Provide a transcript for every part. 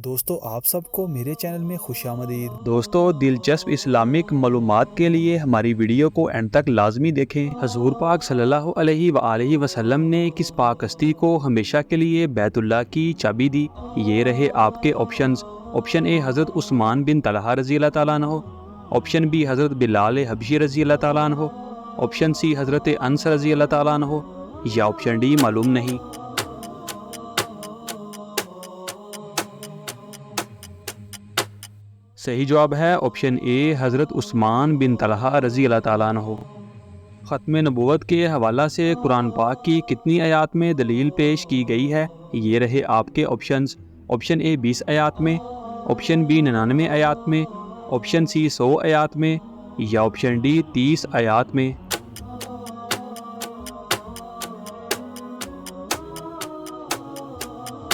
دوستو آپ سب کو میرے چینل میں خوش آمدید۔ دوستو دلچسپ اسلامک معلومات کے لیے ہماری ویڈیو کو اینڈ تک لازمی دیکھیں۔ حضور پاک صلی اللہ علیہ وآلہ وسلم نے کس پاک ہستی کو ہمیشہ کے لیے بیت اللہ کی چابی دی؟ یہ رہے آپ کے آپشنز۔ آپشن اے حضرت عثمان بن طلحہ رضی اللہ تعالیٰ عنہ، آپشن بی حضرت بلال حبشی رضی اللہ تعالیٰ عنہ، آپشن سی حضرت انس رضی اللہ تعالیٰ عنہ، یا آپشن ڈی معلوم نہیں۔ صحیح جواب ہے آپشن اے حضرت عثمان بن طلحہ رضی اللہ تعالیٰ عنہ۔ ختم نبوت کے حوالہ سے قرآن پاک کی کتنی آیات میں دلیل پیش کی گئی ہے؟ یہ رہے آپ کے آپشنز۔ آپشن اے 20 آیات میں، آپشن بی 99 آیات میں، آپشن سی 100 آیات میں، یا آپشن ڈی 30 آیات میں۔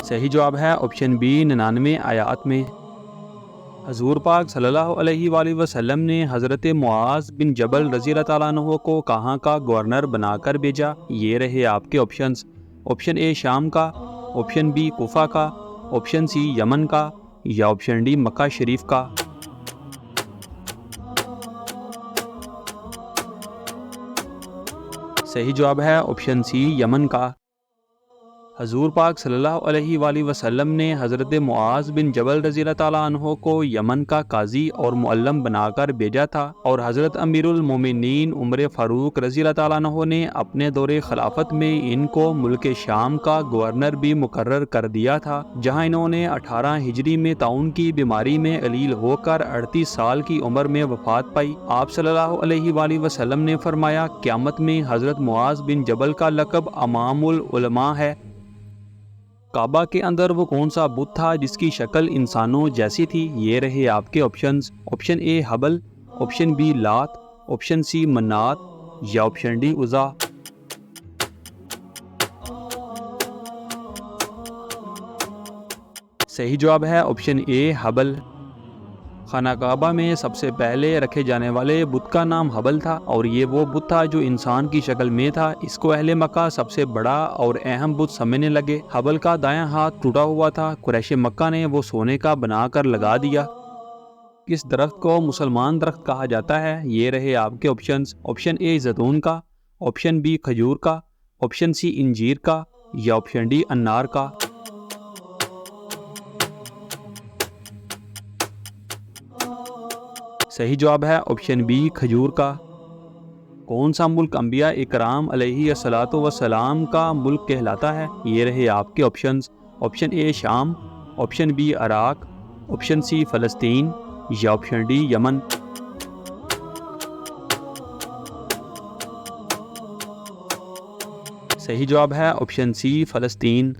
صحیح جواب ہے آپشن بی 99 آیات میں۔ حضور پاک صلی اللہ علیہ وآلہ وسلم نے حضرت معاذ بن جبل رضی اللہ تعالیٰ عنہ کو کہاں کا گورنر بنا کر بھیجا؟ یہ رہے آپ کے آپشنز۔ آپشن اے شام کا، آپشن بی کوفہ کا، آپشن سی یمن کا، یا آپشن ڈی مکہ شریف کا۔ صحیح جواب ہے آپشن سی یمن کا۔ حضور پاک صلی اللہ علیہ وآلہ وسلم نے حضرت معاذ بن جبل رضی اللہ تعالیٰ عنہ کو یمن کا قاضی اور معلم بنا کر بھیجا تھا، اور حضرت امیر المومنین عمر فاروق رضی اللہ تعالیٰ عنہ نے اپنے دور خلافت میں ان کو ملک شام کا گورنر بھی مقرر کر دیا تھا، جہاں انہوں نے 18 ہجری میں طاعون کی بیماری میں علیل ہو کر 38 سال کی عمر میں وفات پائی۔ آپ صلی اللہ علیہ وآلہ وسلم نے فرمایا، قیامت میں حضرت معاذ بن جبل کا لقب امام العلماء ہے۔ کعبہ کے اندر وہ کون سا بت تھا جس کی شکل انسانوں جیسی تھی؟ یہ رہے آپ کے آپشنز۔ آپشن اے حبل، آپشن بی لات، آپشن سی منات، یا آپشن ڈی عزا۔ صحیح جواب ہے آپشن اے حبل۔ خانہ کعبہ میں سب سے پہلے رکھے جانے والے بت کا نام حبل تھا، اور یہ وہ بت تھا جو انسان کی شکل میں تھا۔ اس کو اہل مکہ سب سے بڑا اور اہم بت سمجھنے لگے۔ حبل کا دایاں ہاتھ ٹوٹا ہوا تھا، قریش مکہ نے وہ سونے کا بنا کر لگا دیا۔ کس درخت کو مسلمان درخت کہا جاتا ہے؟ یہ رہے آپ کے آپشنز۔ آپشن اے زیتون کا، آپشن بی کھجور کا، آپشن سی انجیر کا، یا آپشن ڈی انار کا۔ صحیح جواب ہے آپشن بی کھجور کا۔ کون سا ملک انبیاء اکرام علیہ الصلوۃ والسلام کا ملک کہلاتا ہے؟ یہ رہے آپ کے آپشنز۔ آپشن اے شام، option B Iraq, option C فلسطین، یا آپشن ڈی یمن۔ صحیح جواب ہے آپشن سی فلسطین۔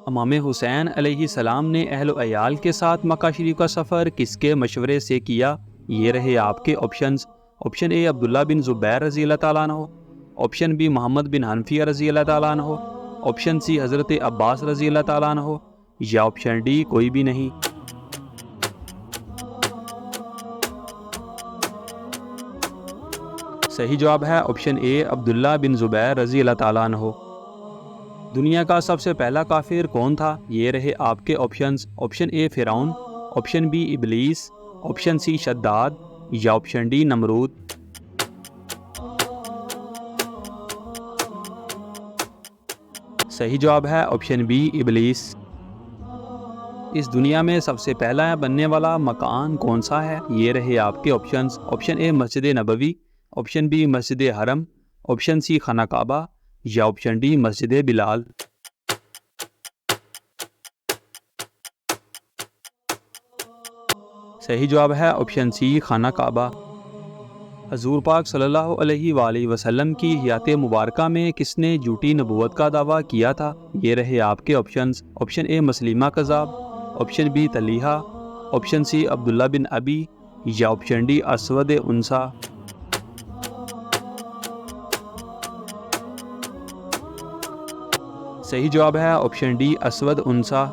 امام حسین علیہ السلام نے اہل و عیال کے ساتھ مکہ شریف کا سفر کس کے مشورے سے کیا؟ یہ رہے آپ کے آپشنز۔ آپشن اے عبداللہ بن زبیر رضی اللہ تعالیٰ عنہ، آپشن بی محمد بن حنفیہ رضی اللہ تعالیٰ عنہ، آپشن سی حضرت عباس رضی اللہ تعالیٰ عنہ، یا آپشن ڈی کوئی بھی نہیں۔ صحیح جواب ہے آپشن اے عبداللہ بن زبیر رضی اللہ تعالیٰ عنہ۔ دنیا کا سب سے پہلا کافر کون تھا؟ یہ رہے آپ کے آپشنز۔ آپشن اے فرعون، آپشن بی ابلیس، آپشن سی شداد، یا آپشن ڈی نمرود۔ صحیح جواب ہے آپشن بی ابلیس۔ اس دنیا میں سب سے پہلا بننے والا مکان کون سا ہے؟ یہ رہے آپ کے آپشنز۔ آپشن اے مسجد نبوی، آپشن بی مسجد حرم، آپشن سی خانہ کعبہ، یا آپشن ڈی مسجد بلال۔ صحیح جواب ہے آپشن سی خانہ کعبہ۔ حضور پاک صلی اللہ علیہ وآلہ وسلم کی حیات مبارکہ میں کس نے جھوٹی نبوت کا دعویٰ کیا تھا؟ یہ رہے آپ کے آپشنز۔ آپشن اے مسلمہ کذاب، آپشن بی طلیحہ، آپشن سی عبداللہ بن ابی، یا آپشن ڈی اسود انسا۔ صحیح جواب ہے آپشن ڈی اسود انسا۔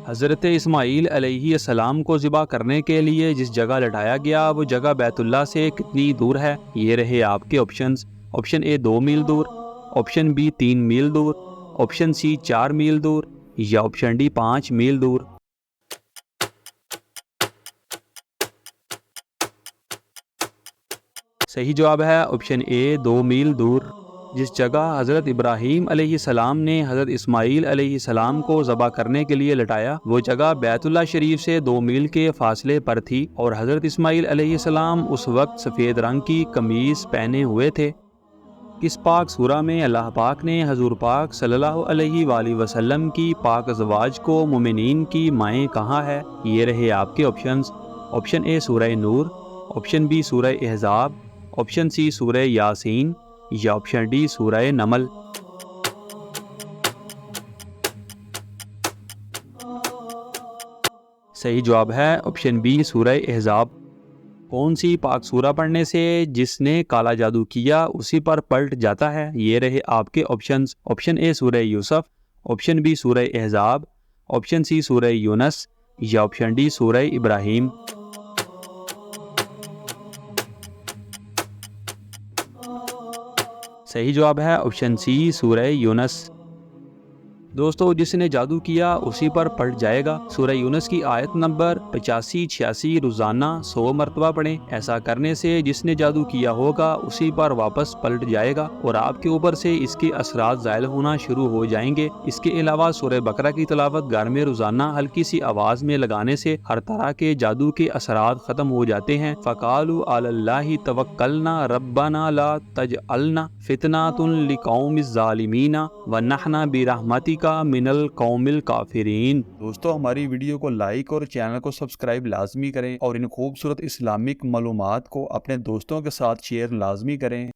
حضرت اسماعیل علیہ السلام کو ذبح کرنے کے لیے جس جگہ لٹایا گیا وہ جگہ بیت اللہ سے کتنی دور ہے؟ یہ رہے آپ کے آپشنز۔ آپشن اے 2 میل دور، آپشن بی 3 میل دور، آپشن سی 4 میل دور، یا آپشن ڈی 5 میل دور؟ صحیح جواب ہے آپشن اے 2 میل دور۔ جس جگہ حضرت ابراہیم علیہ السلام نے حضرت اسماعیل علیہ السلام کو ذبح کرنے کے لیے لٹایا، وہ جگہ بیت اللہ شریف سے 2 میل کے فاصلے پر تھی، اور حضرت اسماعیل علیہ السلام اس وقت سفید رنگ کی قمیص پہنے ہوئے تھے۔ کس پاک سورہ میں اللہ پاک نے حضور پاک صلی اللہ علیہ وآلہ وسلم کی پاک ازواج کو مومنین کی مائیں کہا ہے؟ یہ رہے آپ کے آپشنز۔ آپشن اے سورہ نور، آپشن بی سورہ احزاب، آپشن سی سورہ یاسین، یا آپشن ڈی سورہ نمل؟ صحیح جواب ہے آپشن بی سورہ احزاب۔ کون سی پاک سورہ پڑھنے سے جس نے کالا جادو کیا اسی پر پلٹ جاتا ہے؟ یہ رہے آپ کے آپشنز۔ آپشن اے سورہ یوسف، آپشن بی سورہ احزاب، آپشن سی سورہ یونس، یا آپشن ڈی سورہ ابراہیم؟ صحیح جواب ہے آپشن سی سورہ یونس۔ دوستو، جس نے جادو کیا اسی پر پلٹ جائے گا۔ سورہ یونس کی آیت نمبر 85-86 روزانہ 100 مرتبہ پڑھیں۔ ایسا کرنے سے جس نے جادو کیا ہوگا اسی پر واپس پلٹ جائے گا اور آپ کے اوپر سے اس کے اثرات زائل ہونا شروع ہو جائیں گے۔ اس کے علاوہ سورہ بقرہ کی تلاوت گھر میں روزانہ ہلکی سی آواز میں لگانے سے ہر طرح کے جادو کے اثرات ختم ہو جاتے ہیں۔ فَقَالُوا عَلَى اللَّهِ تَوَكَّلْنَا رَبَّنَا لَا تَجْعَلْنَا فِتْنَةً لِقَوْمِ الظَّالِمِينَ وَنَحْنَا بِرَحْمَتِكَ من القوم الکافرین۔ دوستو، ہماری ویڈیو کو لائک اور چینل کو سبسکرائب لازمی کریں، اور ان خوبصورت اسلامک معلومات کو اپنے دوستوں کے ساتھ شیئر لازمی کریں۔